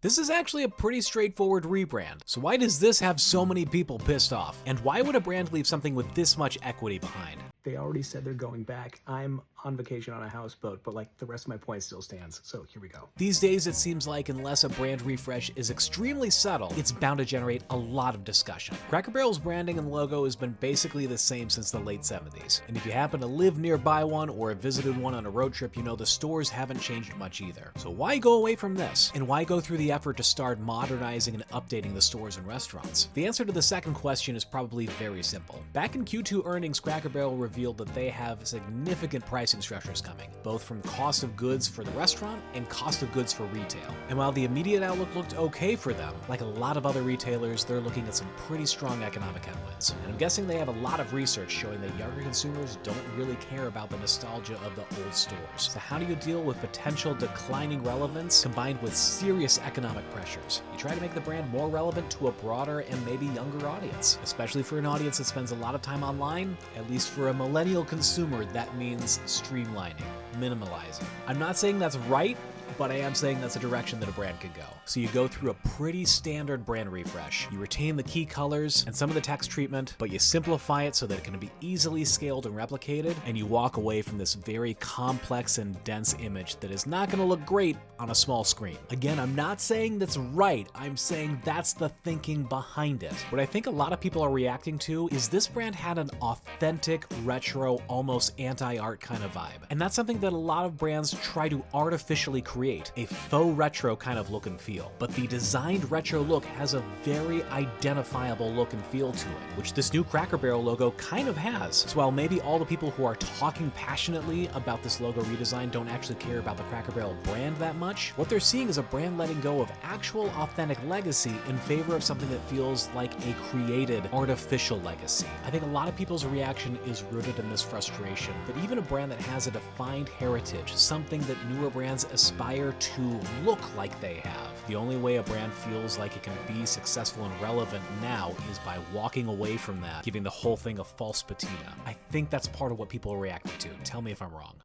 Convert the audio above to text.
This is actually a pretty straightforward rebrand, so why does this have so many people pissed off? And why would a brand leave something with this much equity behind? They already said they're going back. I'm on vacation on a houseboat, but like the rest of my point still stands. So here we go. These days, it seems like unless a brand refresh is extremely subtle, it's bound to generate a lot of discussion. Cracker Barrel's branding and logo has been basically the same since the late 70s. And if you happen to live nearby one or have visited one on a road trip, you know the stores haven't changed much either. So why go away from this? And why go through the effort to start modernizing and updating the stores and restaurants? The answer to the second question is probably very simple. Back in Q2 earnings, Cracker Barrel revealed that they have significant pricing structures coming, both from cost of goods for the restaurant and cost of goods for retail. And while the immediate outlook looked okay for them, like a lot of other retailers, they're looking at some pretty strong economic headwinds. And I'm guessing they have a lot of research showing that younger consumers don't really care about the nostalgia of the old stores. So how do you deal with potential declining relevance combined with serious economic pressures? You try to make the brand more relevant to a broader and maybe younger audience, especially for an audience that spends a lot of time online. At least for a millennial consumer, that means streamlining, minimalizing. I'm not saying that's right, but I am saying that's a direction that a brand could go. So you go through a pretty standard brand refresh. You retain the key colors and some of the text treatment, but you simplify it so that it can be easily scaled and replicated, and you walk away from this very complex and dense image that is not going to look great on a small screen. Again, I'm not saying that's right, I'm saying that's the thinking behind it. What I think a lot of people are reacting to is this brand had an authentic, retro, almost anti-art kind of vibe. And that's something that a lot of brands try to artificially create, a faux retro kind of look and feel. But the designed retro look has a very identifiable look and feel to it, which this new Cracker Barrel logo kind of has. So while maybe all the people who are talking passionately about this logo redesign don't actually care about the Cracker Barrel brand that much, what they're seeing is a brand letting go of actual authentic legacy in favor of something that feels like a created artificial legacy. I think a lot of people's reaction is rooted in this frustration that even a brand that has a defined heritage, something that newer brands aspire to look like they have, the only way a brand feels like it can be successful and relevant now is by walking away from that, giving the whole thing a false patina. I think that's part of what people are reacting to. Tell me if I'm wrong.